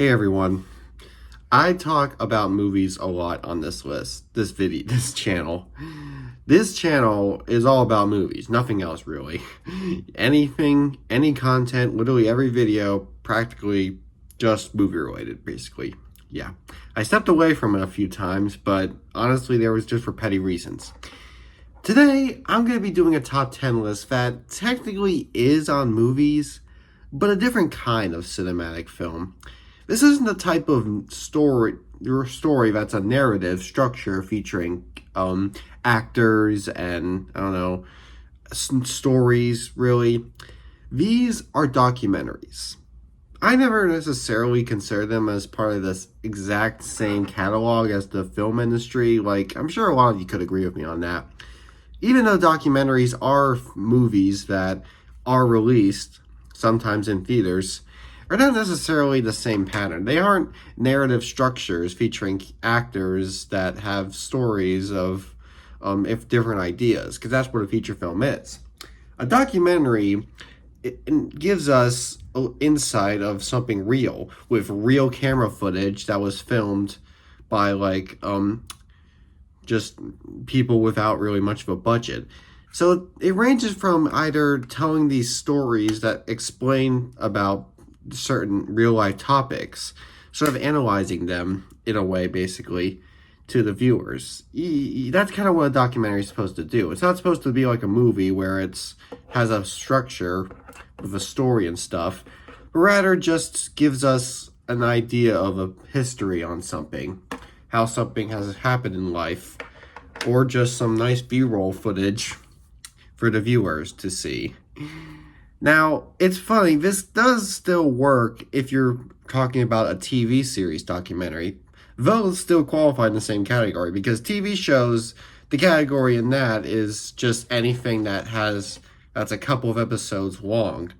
Hey everyone. I talk about movies a lot on this channel. This channel is all about movies, nothing else really. Anything, any content, literally every video, practically just movie related, basically. Yeah. I stepped away from it a few times, but honestly, there was just for petty reasons. Today, I'm going to be doing a top 10 list that technically is on movies, but a different kind of cinematic film. This isn't the type of story that's a narrative structure featuring actors and I don't know stories. Really, these are documentaries. I never necessarily consider them as part of this exact same catalog as the film industry. Like, I'm sure a lot of you could agree with me on that. Even though documentaries are movies that are released, sometimes in theaters, are not necessarily the same pattern. They aren't narrative structures featuring actors that have stories of if different ideas, because that's what a feature film is. A documentary it gives us an insight of something real with real camera footage that was filmed by just people without really much of a budget. So it ranges from either telling these stories that explain about certain real life topics, sort of analyzing them in a way, basically, to the viewers. That's kind of what a documentary is supposed to do. It's not supposed to be like a movie where it's has a structure with a story and stuff, but rather just gives us an idea of a history on something, how something has happened in life, or just some nice B-roll footage for the viewers to see. Now, it's funny, this does still work if you're talking about a TV series documentary, though it's still qualified in the same category, because TV shows, the category in that is just anything that's a couple of episodes long.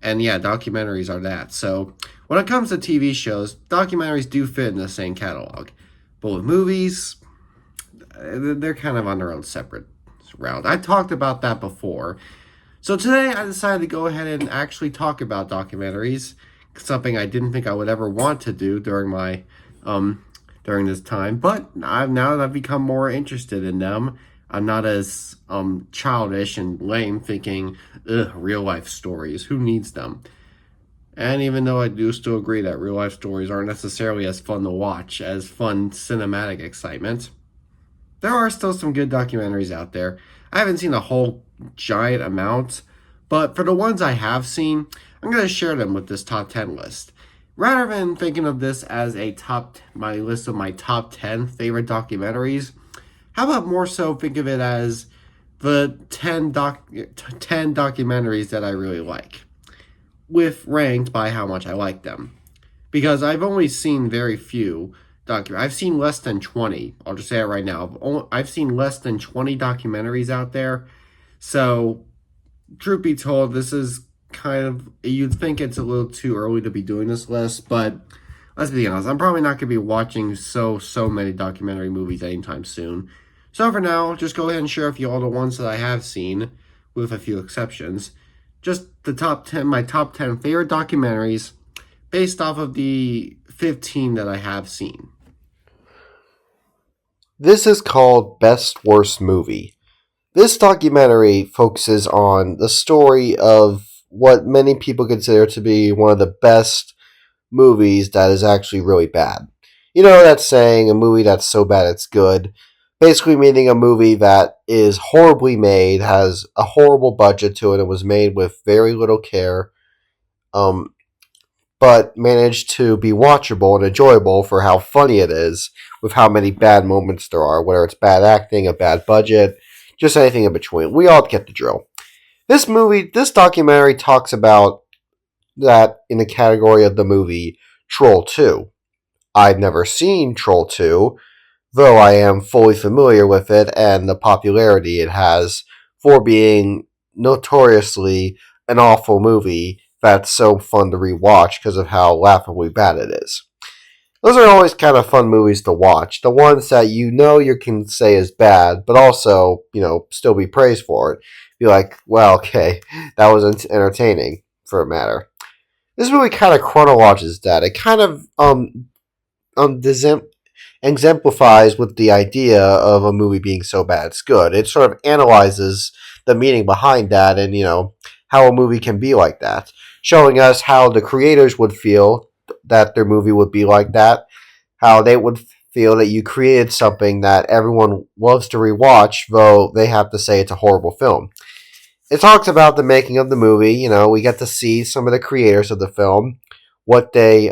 And yeah, documentaries are that. So when it comes to TV shows, documentaries do fit in the same catalog. But with movies, they're kind of on their own separate route. I talked about that before. So today I decided to go ahead and actually talk about documentaries, something I didn't think I would ever want to do during this time, but now that I've become more interested in them, I'm not as childish and lame thinking, ugh, real life stories, who needs them? And even though I do still agree that real life stories aren't necessarily as fun to watch as fun cinematic excitement, there are still some good documentaries out there. I haven't seen a whole giant amount, but for the ones I have seen, I'm going to share them with this top 10 list. Rather than thinking of this as my list of my top 10 favorite documentaries, how about more so think of it as the 10 documentaries that I really like, with ranked by how much I like them. Because I've only seen very few I've seen less than 20. I'll just say it right now. I've seen less than 20 documentaries out there. So, truth be told, this is kind of, you'd think it's a little too early to be doing this list, but let's be honest, I'm probably not going to be watching so many documentary movies anytime soon. So for now, just go ahead and share with you all the ones that I have seen, with a few exceptions. Just my top 10 favorite documentaries based off of the 15 that I have seen. This is called Best Worst Movie. This documentary focuses on the story of what many people consider to be one of the best movies that is actually really bad. You know that saying, a movie that's so bad it's good. Basically meaning a movie that is horribly made, has a horrible budget to it, and was made with very little care, but managed to be watchable and enjoyable for how funny it is, with how many bad moments there are, whether it's bad acting, a bad budget, just anything in between. We all get the drill. This documentary talks about that in the category of the movie Troll 2. I've never seen Troll 2, though I am fully familiar with it and the popularity it has for being notoriously an awful movie that's so fun to rewatch because of how laughably bad it is. Those are always kind of fun movies to watch. The ones that you can say is bad, but also, still be praised for it. Be like, well, okay, that was entertaining for a matter. This movie kind of chronologizes that. It kind of exemplifies with the idea of a movie being so bad it's good. It sort of analyzes the meaning behind that, and how a movie can be like that, showing us how the creators would feel that their movie would be like that, how they would feel that you created something that everyone loves to rewatch, though they have to say it's a horrible film. It talks about the making of the movie. We get to see some of the creators of the film, what they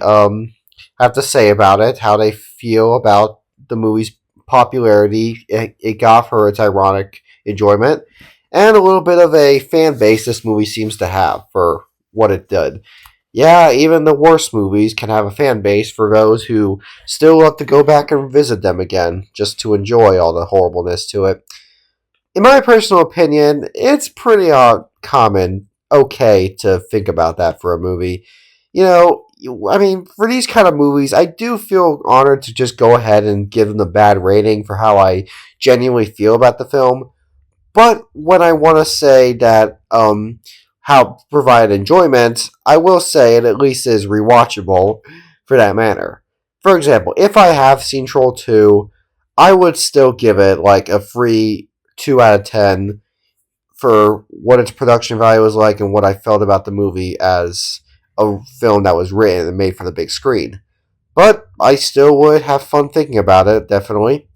have to say about it, how they feel about the movie's popularity it got for its ironic enjoyment, and a little bit of a fan base this movie seems to have for what it did. Yeah, even the worst movies can have a fan base for those who still love to go back and visit them again just to enjoy all the horribleness to it. In my personal opinion, it's pretty common, okay, to think about that for a movie. I mean, for these kind of movies, I do feel honored to just go ahead and give them the bad rating for how I genuinely feel about the film. But when I want to say that how provide enjoyment, I will say it at least is rewatchable for that manner. For example, if I have seen Troll 2, I would still give it like a free 2 out of 10 for what its production value was like and what I felt about the movie as a film that was written and made for the big screen. But I still would have fun thinking about it, definitely.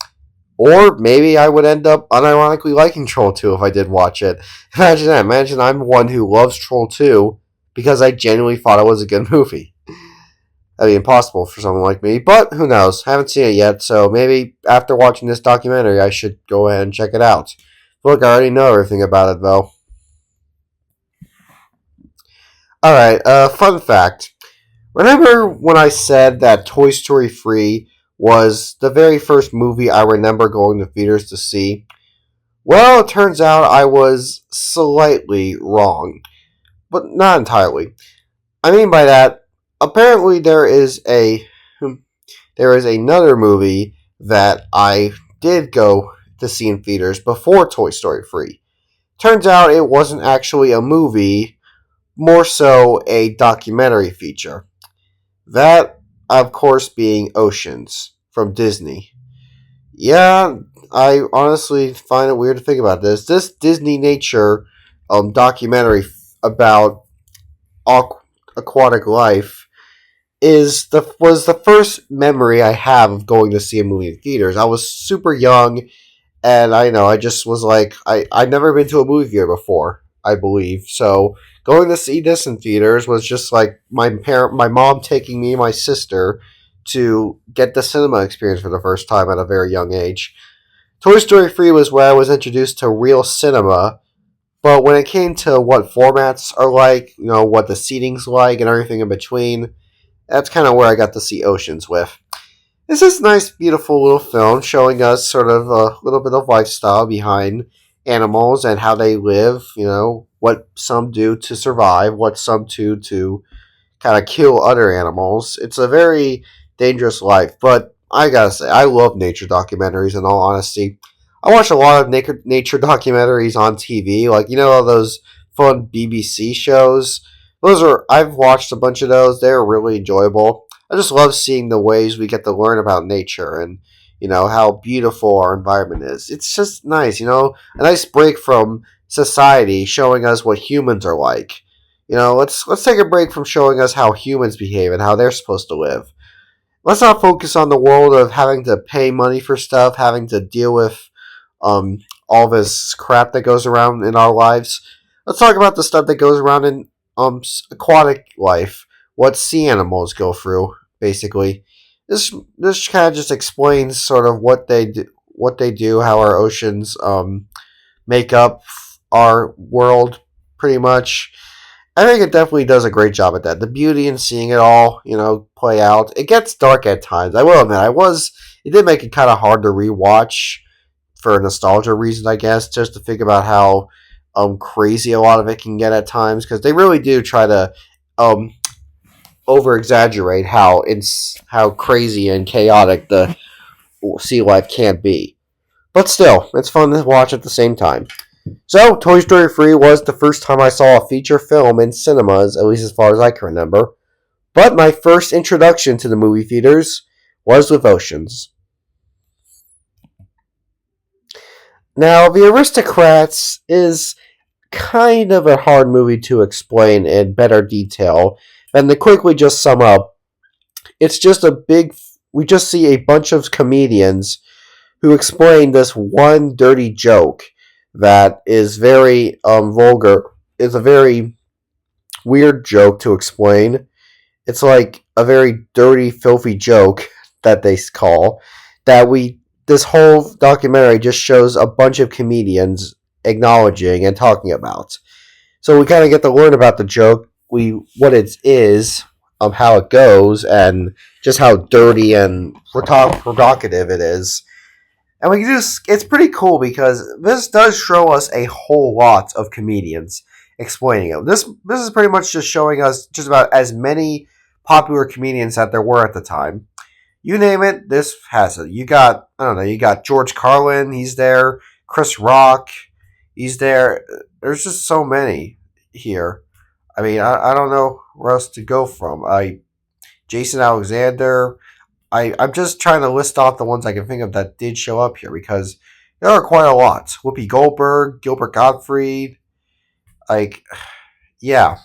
Or maybe I would end up unironically liking Troll 2 if I did watch it. Imagine that. Imagine I'm one who loves Troll 2 because I genuinely thought it was a good movie. That'd be impossible for someone like me, but who knows? Haven't seen it yet, so maybe after watching this documentary, I should go ahead and check it out. Look, I already know everything about it, though. Alright, fun fact. Remember when I said that Toy Story 3 was the very first movie I remember going to theaters to see? Well, it turns out I was slightly wrong, but not entirely. I mean by that, apparently there is another movie that I did go to see in theaters before Toy Story 3. Turns out it wasn't actually a movie, more so a documentary feature. That, of course, being Oceans from Disney. Yeah, I honestly find it weird to think about this. This Disney nature documentary about aquatic life was the first memory I have of going to see a movie in theaters. I was super young, and I just was like, I'd never been to a movie theater before, I believe. So going to see this in theaters was just like my mom taking me and my sister to get the cinema experience for the first time at a very young age. Toy Story 3 was where I was introduced to real cinema, but when it came to what formats are like, what the seating's like and everything in between, that's kind of where I got to see Oceans with. This is a nice, beautiful little film showing us sort of a little bit of lifestyle behind animals and how they live, what some do to survive, what some do to kind of kill other animals. It's a very dangerous life, but I gotta say, I love nature documentaries in all honesty. I watch a lot of nature documentaries on TV, like, all those fun BBC shows. I've watched a bunch of those. They're really enjoyable. I just love seeing the ways we get to learn about nature and, how beautiful our environment is. It's just nice, a nice break from society showing us what humans are like. Let's take a break from showing us how humans behave and how they're supposed to live. Let's not focus on the world of having to pay money for stuff, having to deal with um, all this crap that goes around in our lives. Let's talk about the stuff that goes around in aquatic life, what sea animals go through, basically. This kind of just explains sort of what they do, how our oceans make up our world, pretty much. I think it definitely does a great job at that. The beauty in seeing it all, play out. It gets dark at times. I will admit, it did make it kind of hard to rewatch for nostalgia reasons, I guess, just to think about how crazy a lot of it can get at times, because they really do try to um over exaggerate how crazy and chaotic the sea life can be. But still, it's fun to watch at the same time. So, Toy Story 3 was the first time I saw a feature film in cinemas, at least as far as I can remember. But my first introduction to the movie theaters was with Oceans. Now, The Aristocrats is kind of a hard movie to explain in better detail. And to quickly just sum up, it's just a big. We just see a bunch of comedians who explain this one dirty joke that is very vulgar. It's a very weird joke to explain. It's like a very dirty, filthy joke that they call that we. This whole documentary just shows a bunch of comedians acknowledging and talking about. So we kind of get to learn about the joke, what it is, how it goes, and just how dirty and provocative it is. And we just it's pretty cool because this does show us a whole lot of comedians explaining it. This is pretty much just showing us just about as many popular comedians that there were at the time. You name it, this has it. You got I don't know, you got George Carlin, he's there, Chris Rock, he's there. There's just so many here. I mean, I don't know where else to go from. Jason Alexander. I'm just trying to list off the ones I can think of that did show up here because there are quite a lot. Whoopi Goldberg, Gilbert Gottfried. Like, yeah,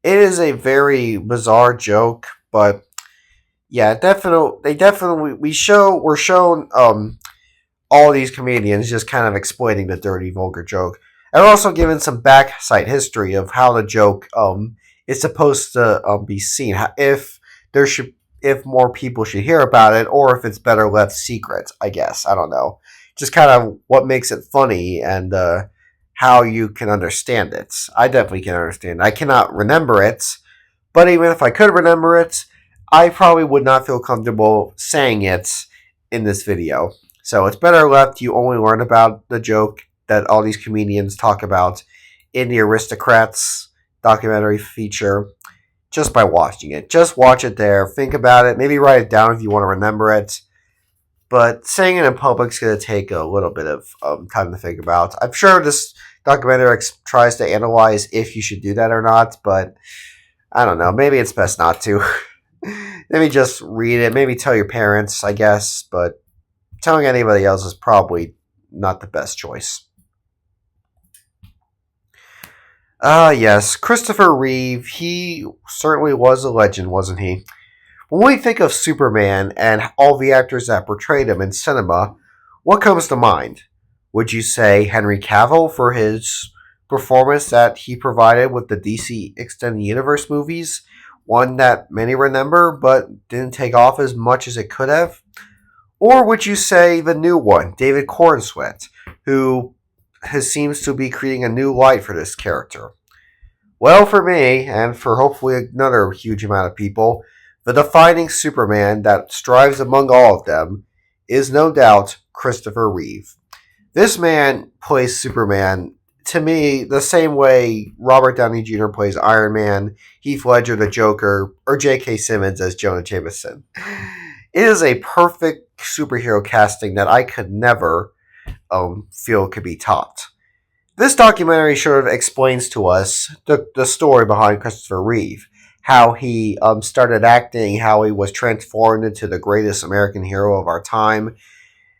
it is a very bizarre joke, but yeah, definitely. They definitely we're shown all these comedians just kind of exploiting the dirty, vulgar joke. And we're also given some backside history of how the joke is supposed to be seen. If there should, if more people should hear about it, or if it's better left secret. I guess I don't know. Just kind of what makes it funny and how you can understand it. I definitely can understand. I cannot remember it, but even if I could remember it, I probably would not feel comfortable saying it in this video. So it's better left you only learn about the joke that all these comedians talk about in the Aristocrats documentary feature just by watching it. Just watch it there, think about it, maybe write it down if you want to remember it. But saying it in public is going to take a little bit of time to think about. I'm sure this documentary tries to analyze if you should do that or not, but I don't know. Maybe it's best not to. Maybe just read it. Maybe tell your parents, I guess, but telling anybody else is probably not the best choice. Yes, Christopher Reeve, he certainly was a legend, wasn't he? When we think of Superman and all the actors that portrayed him in cinema, what comes to mind? Would you say Henry Cavill for his performance that he provided with the DC Extended Universe movies? One that many remember but didn't take off as much as it could have? Or would you say the new one, David Cornsweet, who seems to be creating a new light for this character? Well, for me, and for hopefully another huge amount of people, the defining Superman that strives among all of them is no doubt Christopher Reeve. This man plays Superman, to me, the same way Robert Downey Jr. plays Iron Man, Heath Ledger the Joker, or J.K. Simmons as Jonah Jameson. It is a perfect superhero casting that I could never feel could be topped. This documentary sort of explains to us the story behind Christopher Reeve, how he started acting, how he was transformed into the greatest American hero of our time,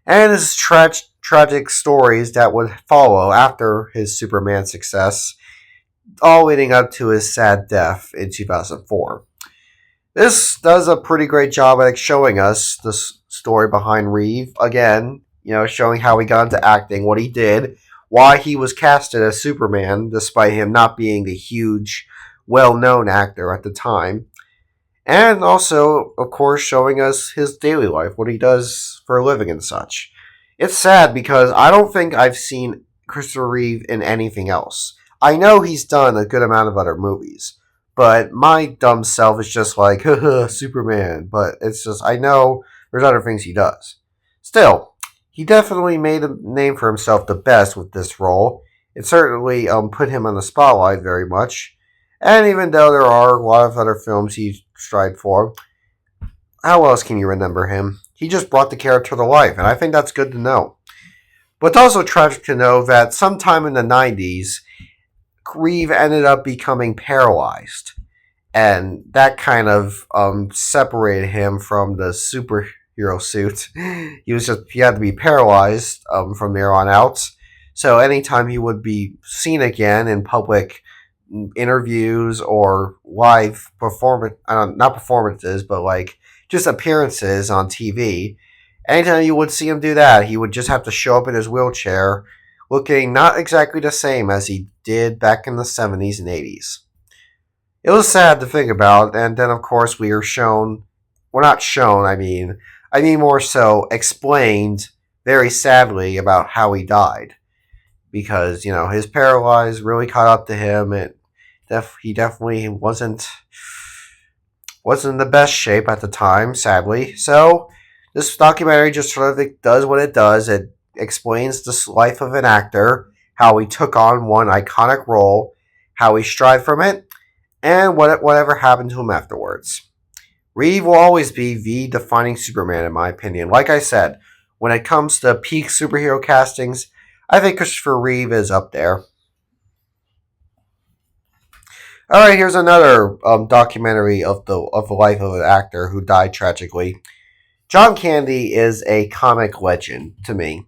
and his tragic stories that would follow after his Superman success, all leading up to his sad death in 2004. This does a pretty great job at showing us the story behind Reeve. Again, showing how he got into acting, what he did, why he was casted as Superman, despite him not being the huge, well-known actor at the time. And also, of course, showing us his daily life, what he does for a living and such. It's sad because I don't think I've seen Christopher Reeve in anything else. I know he's done a good amount of other movies, but my dumb self is just like, haha, Superman. But it's just, I know there's other things he does. Still, he definitely made a name for himself the best with this role. It certainly put him on the spotlight very much. And even though there are a lot of other films he strived for, how else can you remember him? He just brought the character to life, and I think that's good to know. But it's also tragic to know that sometime in the 90s, Reeve ended up becoming paralyzed. And that kind of separated him from the superhero suit. He had to be paralyzed from there on out. So anytime he would be seen again in public interviews or live performance, not performances, but like just appearances on TV, anytime you would see him do that, he would just have to show up in his wheelchair, looking not exactly the same as he did back in the 70s and 80s. It was sad to think about, and then of course we are shown, well, not shown, I mean more so explained very sadly about how he died. Because, his paralyzed really caught up to him. He definitely wasn't in the best shape at the time, sadly. So this documentary just sort of does what it does. It explains the life of an actor, how he took on one iconic role, how he strived from it, and whatever happened to him afterwards. Reeve will always be the defining Superman, in my opinion. Like I said, when it comes to peak superhero castings, I think Christopher Reeve is up there. All right, here's another documentary of the life of an actor who died tragically. John Candy is a comic legend to me.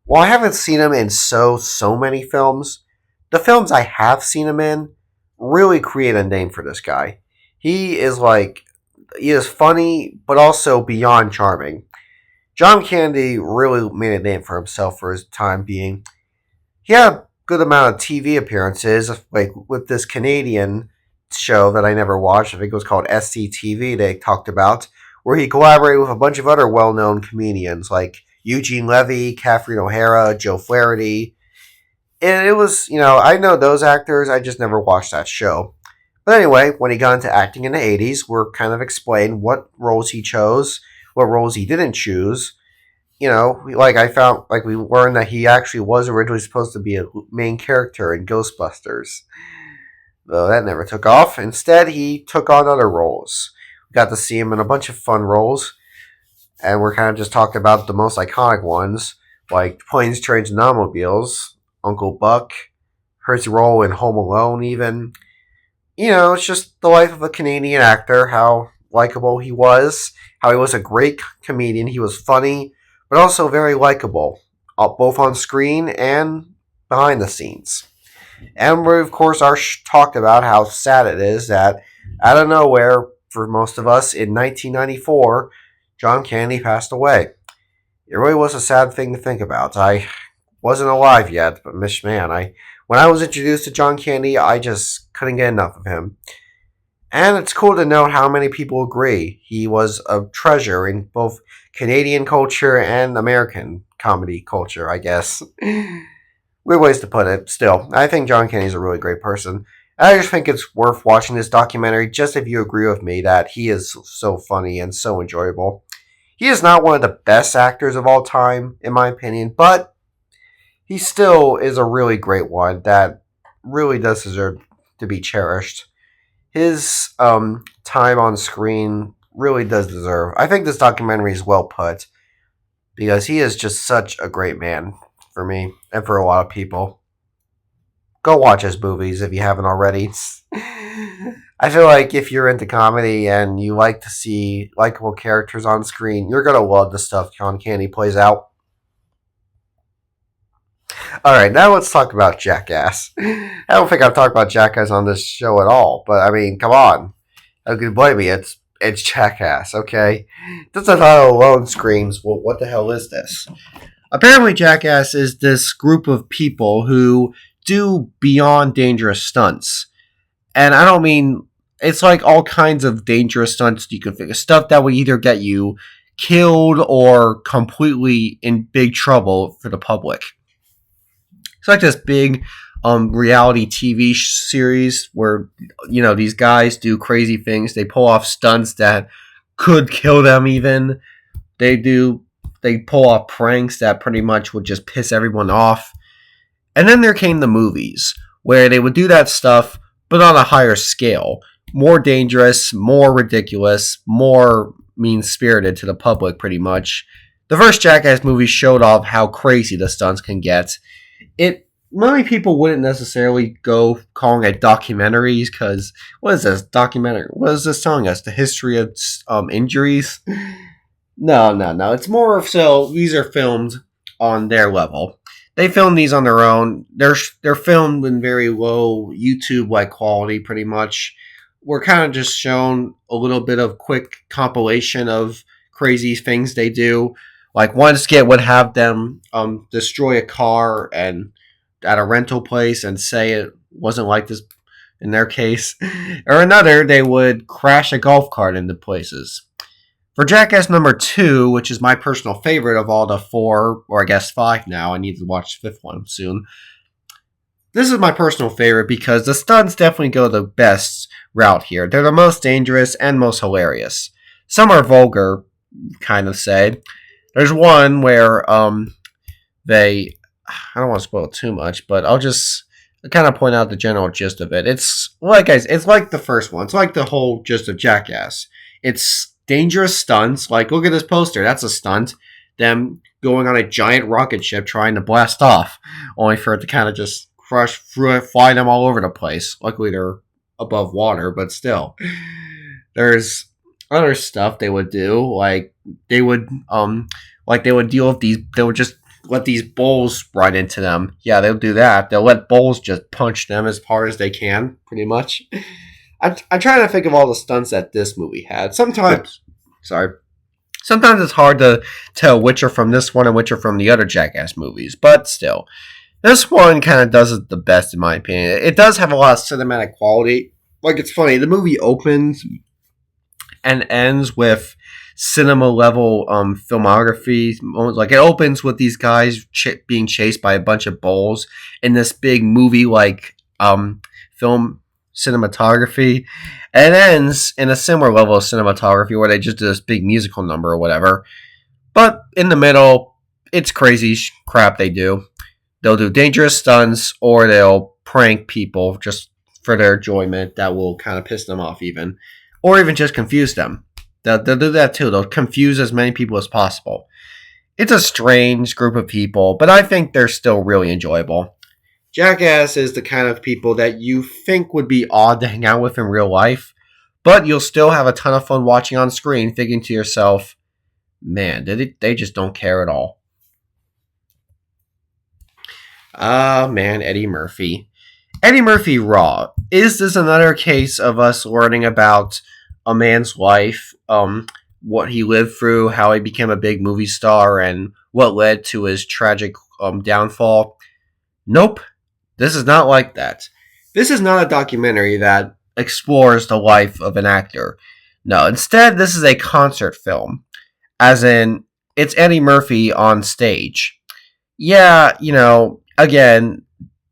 While I haven't seen him in so many films, the films I have seen him in really create a name for this guy. He is like he is funny, but also beyond charming. John Candy really made a name for himself for his time being. He had a good amount of TV appearances, like with this Canadian show that I never watched. I think it was called SCTV. They talked about where he collaborated with a bunch of other well-known comedians like Eugene Levy, Catherine O'Hara, Joe Flaherty. And it was, I know those actors. I just never watched that show. But anyway, when he got into acting in the 80s, we're kind of explained what roles he chose, what roles he didn't choose. We learned that he actually was originally supposed to be a main character in Ghostbusters. Though that never took off. Instead, he took on other roles. We got to see him in a bunch of fun roles, and we're kind of just talking about the most iconic ones, like Planes, Trains, and Automobiles, Uncle Buck, his role in Home Alone, even. It's just the life of a Canadian actor, how likable he was, how he was a great comedian. He was funny, but also very likable, both on screen and behind the scenes. And we, of course, are talked about how sad it is that, out of nowhere, for most of us, in 1994, John Candy passed away. It really was a sad thing to think about. I wasn't alive yet, but when I was introduced to John Candy, I just couldn't get enough of him. And it's cool to note how many people agree. He was a treasure in both Canadian culture and American comedy culture, I guess. Weird ways to put it. Still, I think John Candy's a really great person. I just think it's worth watching this documentary just if you agree with me that he is so funny and so enjoyable. He is not one of the best actors of all time, in my opinion, but he still is a really great one that really does deserve to be cherished. His time on screen really does deserve. I think this documentary is well put because he is just such a great man for me and for a lot of people. Go watch his movies if you haven't already. I feel like if you're into comedy and you like to see likable characters on screen, you're gonna love the stuff John Candy plays out. Alright, now let's talk about Jackass. I don't think I've talked about Jackass on this show at all, but I mean, come on. How can you blame me? It's Jackass, okay? Just the title alone screams, well, what the hell is this? Apparently, Jackass is this group of people who do beyond dangerous stunts. And I don't mean, it's like all kinds of dangerous stunts you can think of. Stuff that would either get you killed or completely in big trouble for the public. It's like this big reality TV series where, these guys do crazy things. They pull off stunts that could kill them even. They pull off pranks that pretty much would just piss everyone off. And then there came the movies where they would do that stuff, but on a higher scale. More dangerous, more ridiculous, more mean-spirited to the public, pretty much. The first Jackass movie showed off how crazy the stunts can get. It Many people wouldn't necessarily go calling it documentaries because what is this documentary? What is this telling us? The history of injuries? No, no, no. It's more of so these are filmed on their level. They film these on their own. They're filmed in very low YouTube like quality, pretty much. We're kind of just shown a little bit of quick compilation of crazy things they do. Like one skit would have them destroy a car and at a rental place and say it wasn't like this in their case, or another they would crash a golf cart into places. For Jackass number 2, which is my personal favorite of all the 4, or I guess 5 now, I need to watch the 5th one soon. This is my personal favorite because the stunts definitely go the best route here. They're the most dangerous and most hilarious. Some are vulgar, kind of say. There's one where they I don't want to spoil too much, but I'll just kind of point out the general gist of it. It's like guys, it's like the first one. It's like the whole gist of Jackass. It's dangerous stunts. Like look at this poster. That's a stunt. Them going on a giant rocket ship trying to blast off, only for it to kind of just fly them all over the place. Luckily they're above water, but still. There's other stuff they would do, like they would they would deal with these. They would just let these bulls run into them. Yeah, they'll do that. They'll let bulls just punch them as hard as they can, pretty much. I'm trying to think of all the stunts that this movie had. Sometimes it's hard to tell which are from this one and which are from the other Jackass movies, but still. This one kind of does it the best, in my opinion. It does have a lot of cinematic quality. Like, it's funny, the movie opens and ends with cinema level filmography. Like it opens with these guys being chased by a bunch of bulls in this big movie like film cinematography, and it ends in a similar level of cinematography where they just do this big musical number or whatever. But in the middle, it's crazy crap they do. They'll do dangerous stunts or they'll prank people just for their enjoyment that will kind of piss them off even, or even just confuse them. They'll do that too. They'll confuse as many people as possible. It's a strange group of people, but I think they're still really enjoyable. Jackass is the kind of people that you think would be odd to hang out with in real life, but you'll still have a ton of fun watching on screen, thinking to yourself, man, they just don't care at all. Ah, man, Eddie Murphy. Eddie Murphy Raw. Is this another case of us learning about a man's life, what he lived through, how he became a big movie star, and what led to his tragic downfall? Nope. This is not like that. This is not a documentary that explores the life of an actor. No, instead, this is a concert film. As in, it's Eddie Murphy on stage. Yeah, again,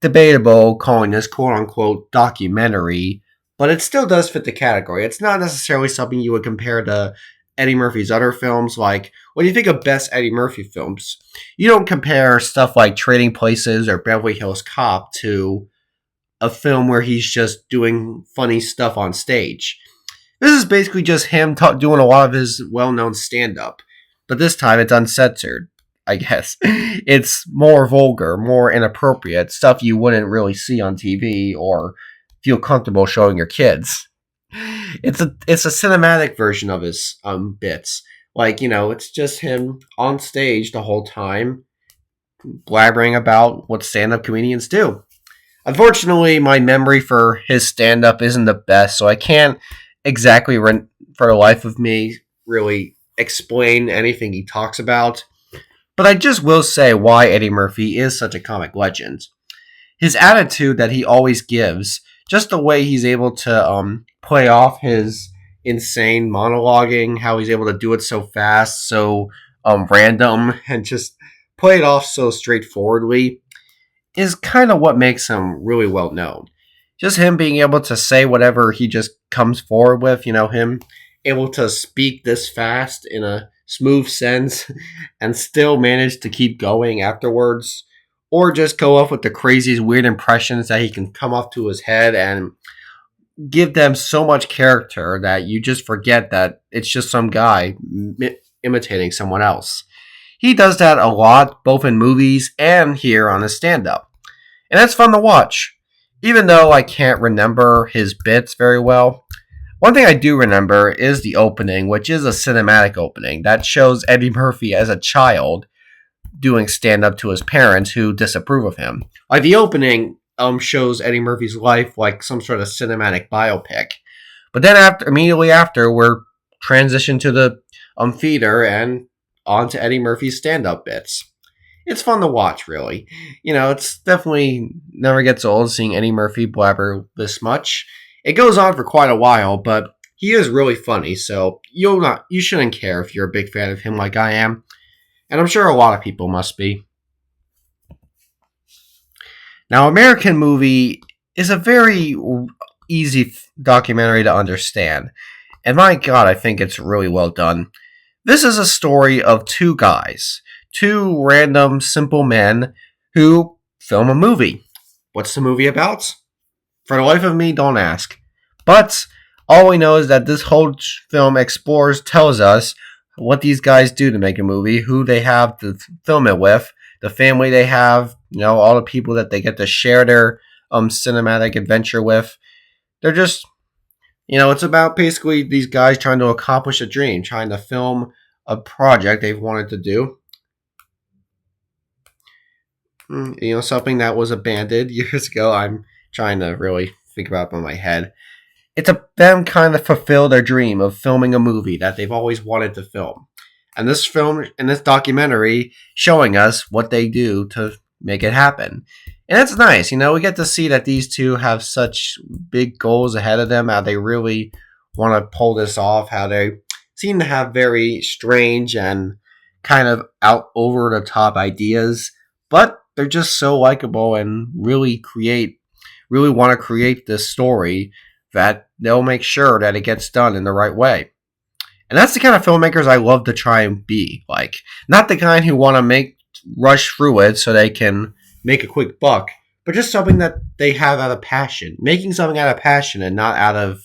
debatable calling this quote unquote documentary, but it still does fit the category. It's not necessarily something you would compare to Eddie Murphy's other films. Like, when you think of best Eddie Murphy films, you don't compare stuff like Trading Places or Beverly Hills Cop to a film where he's just doing funny stuff on stage. This is basically just him doing a lot of his well-known stand-up, but this time it's uncensored. I guess it's more vulgar, more inappropriate stuff you wouldn't really see on TV or feel comfortable showing your kids. It's a cinematic version of his bits. Like, it's just him on stage the whole time, blabbering about what stand-up comedians do. Unfortunately, my memory for his stand-up isn't the best, so I can't exactly, for the life of me, really explain anything he talks about. But I just will say why Eddie Murphy is such a comic legend. His attitude that he always gives, just the way he's able to play off his insane monologuing, how he's able to do it so fast, so random, and just play it off so straightforwardly, is kind of what makes him really well known. Just him being able to say whatever he just comes forward with, him able to speak this fast in a smooth sense and still manage to keep going afterwards, or just go off with the craziest weird impressions that he can come off to his head and give them so much character that you just forget that it's just some guy imitating someone else. He does that a lot, both in movies and here on his stand up. And it's fun to watch. Even though I can't remember his bits very well, one thing I do remember is the opening, which is a cinematic opening that shows Eddie Murphy as a child doing stand up to his parents who disapprove of him. Like the opening shows Eddie Murphy's life like some sort of cinematic biopic. But then immediately after, we're transitioned to the theater and on to Eddie Murphy's stand up bits. It's fun to watch, really. It's definitely never gets old seeing Eddie Murphy blabber this much. It goes on for quite a while, but he is really funny, so you shouldn't care if you're a big fan of him like I am. And I'm sure a lot of people must be. Now, American Movie is a very easy documentary to understand. And my god, I think it's really well done. This is a story of two guys, two random, simple men who film a movie. What's the movie about? For the life of me, don't ask. But all we know is that this whole film tells us what these guys do to make a movie, who they have to film it with, the family they have, all the people that they get to share their cinematic adventure with. They're just, it's about basically these guys trying to accomplish a dream, trying to film a project they've wanted to do. Something that was abandoned years ago. I'm trying to really think about it in my head. It's them kind of fulfill their dream of filming a movie that they've always wanted to film. And this film and this documentary showing us what they do to make it happen. And it's nice, we get to see that these two have such big goals ahead of them, how they really want to pull this off, how they seem to have very strange and kind of out over the top ideas, but they're just so likable and really want to create this story that they'll make sure that it gets done in the right way. And that's the kind of filmmakers I love to try and be like. Not the kind who want to rush through it so they can make a quick buck, but just something that they have out of passion. Making something out of passion and not out of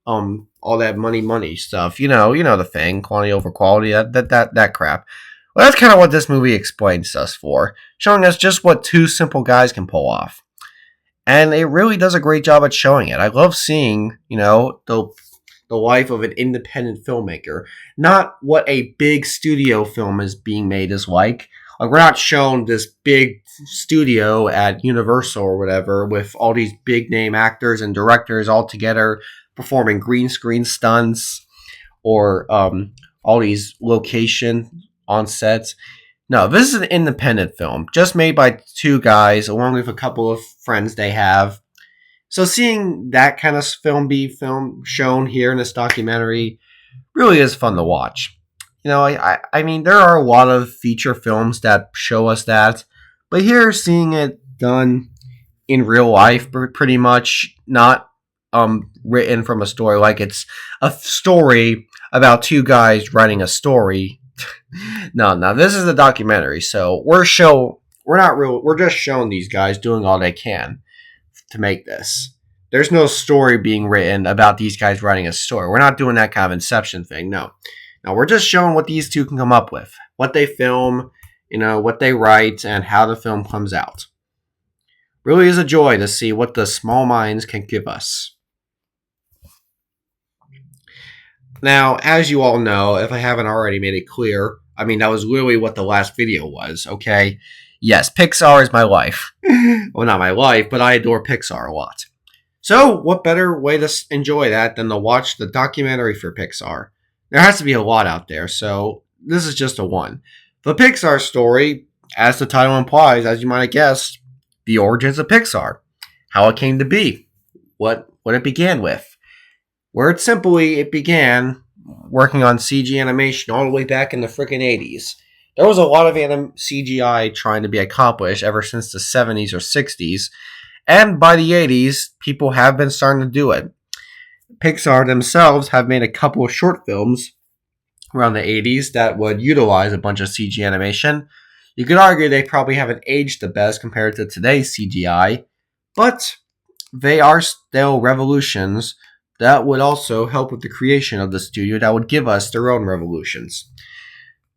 all that money stuff. You know the thing, quantity over quality, that crap. Well, that's kind of what this movie explains us for, showing us just what two simple guys can pull off. And it really does a great job at showing it. I love seeing, the life of an independent filmmaker, not what a big studio film is being made is like. Like, we're not shown this big studio at Universal or whatever with all these big name actors and directors all together performing green screen stunts or all these location on sets. No, this is an independent film, just made by two guys along with a couple of friends they have. So seeing that kind of film shown here in this documentary really is fun to watch. I mean, there are a lot of feature films that show us that, but here seeing it done in real life, pretty much not written from a story, like it's a story about two guys writing a story. No, this is a documentary, so we're just showing these guys doing all they can to make this. There's no story being written about these guys writing a story. We're not doing that kind of Inception thing, no. Now, we're just showing what these two can come up with, what they film, what they write, and how the film comes out. Really is a joy to see what the small minds can give us. Now, as you all know, if I haven't already made it clear, I mean, that was literally what the last video was, okay? Yes, Pixar is my life. Well, not my life, but I adore Pixar a lot. So, what better way to enjoy that than to watch the documentary for Pixar? There has to be a lot out there, so this is just a one. The Pixar story, as the title implies, as you might have guessed, the origins of Pixar. How it came to be. What it began with. Where it began working on CG animation all the way back in the frickin' 80s. There was a lot of CGI trying to be accomplished ever since the 70s or 60s, and by the 80s, people have been starting to do it. Pixar themselves have made a couple of short films around the 80s that would utilize a bunch of CG animation. You could argue they probably haven't aged the best compared to today's CGI, but they are still revolutions that would also help with the creation of the studio that would give us their own revolutions.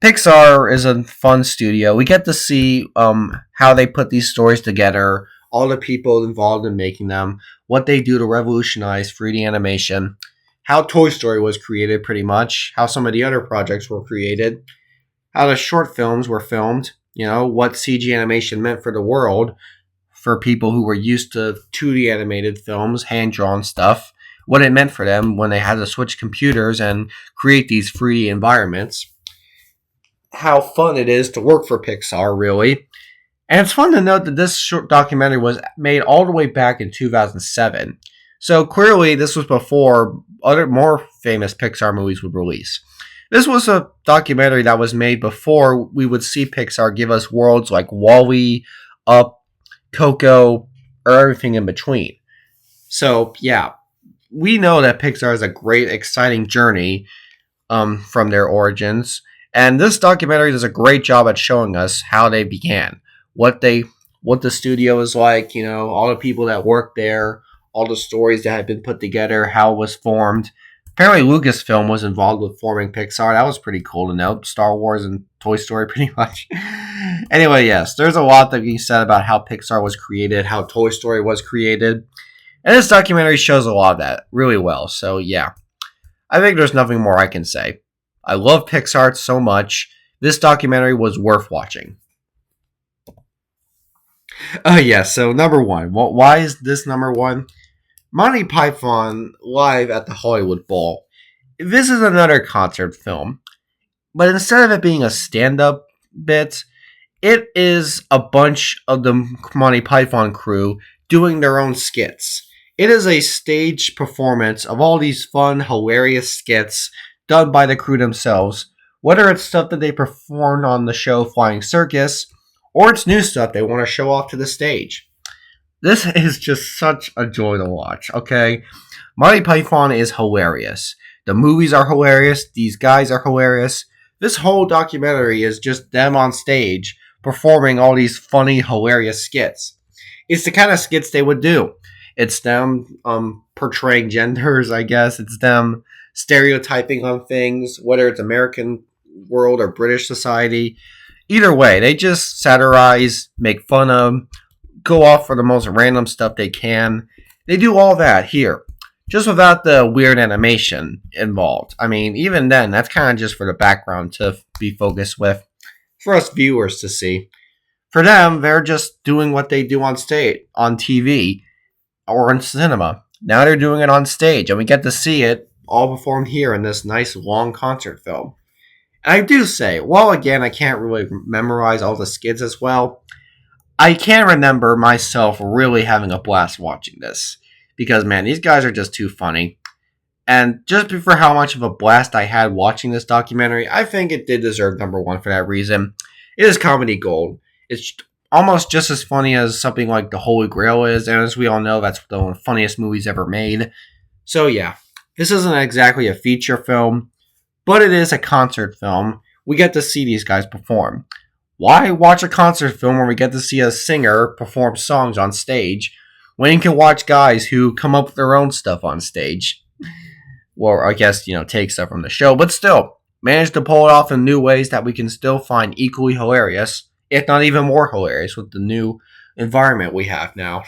Pixar is a fun studio. We get to see how they put these stories together, all the people involved in making them, what they do to revolutionize 3D animation, how Toy Story was created, pretty much, how some of the other projects were created, how the short films were filmed, what CG animation meant for the world, for people who were used to 2D animated films, hand drawn stuff, what it meant for them when they had to switch computers and create these 3D environments, how fun it is to work for Pixar, really. And it's fun to note that this short documentary was made all the way back in 2007. So clearly, this was before other more famous Pixar movies would release. This was a documentary that was made before we would see Pixar give us worlds like Wall-E, Up, Coco, or everything in between. So, yeah, we know that Pixar is a great, exciting journey from their origins. And this documentary does a great job at showing us how they began, what the studio is like, all the people that worked there, all the stories that had been put together, how it was formed. Apparently, Lucasfilm was involved with forming Pixar. That was pretty cool to know. Star Wars and Toy Story, pretty much. Anyway, yes, there's a lot that can be said about how Pixar was created, how Toy Story was created. And this documentary shows a lot of that really well. So, yeah, I think there's nothing more I can say. I love Pixar so much. This documentary was worth watching. Yeah, so number one. Well, why is this number one? Monty Python Live at the Hollywood Bowl. This is another concert film, but instead of it being a stand up bit, it is a bunch of the Monty Python crew doing their own skits. It is a stage performance of all these fun, hilarious skits done by the crew themselves, whether it's stuff that they performed on the show Flying Circus, or it's new stuff they want to show off to the stage. This is just such a joy to watch, okay? Monty Python is hilarious. The movies are hilarious. These guys are hilarious. This whole documentary is just them on stage performing all these funny, hilarious skits. It's the kind of skits they would do. It's them portraying genders, I guess. It's them stereotyping on things, whether it's American world or British society. Either way, they just satirize, make fun of, go off for the most random stuff they can. They do all that here, just without the weird animation involved. I mean, even then, that's kind of just for the background to be focused with, for us viewers to see. For them, they're just doing what they do on stage, on TV, or in cinema. Now they're doing it on stage, and we get to see it all performed here in this nice long concert film. And I do say, while again I can't really memorize all the skits as well, I can remember myself really having a blast watching this. Because, man, these guys are just too funny. And just for how much of a blast I had watching this documentary, I think it did deserve number one for that reason. It is comedy gold. It's almost just as funny as something like The Holy Grail is, and as we all know, that's one of the funniest movies ever made. So, yeah, this isn't exactly a feature film, but it is a concert film. We get to see these guys perform. Why watch a concert film where we get to see a singer perform songs on stage when you can watch guys who come up with their own stuff on stage? Well, I guess, take stuff from the show, but still, manage to pull it off in new ways that we can still find equally hilarious, if not even more hilarious, with the new environment we have now.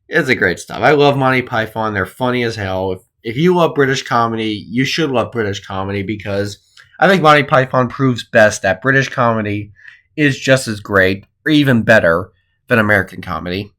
It's a great stuff. I love Monty Python. They're funny as hell. If you love British comedy, you should love British comedy, because I think Monty Python proves best that British comedy is just as great, or even better, than American comedy.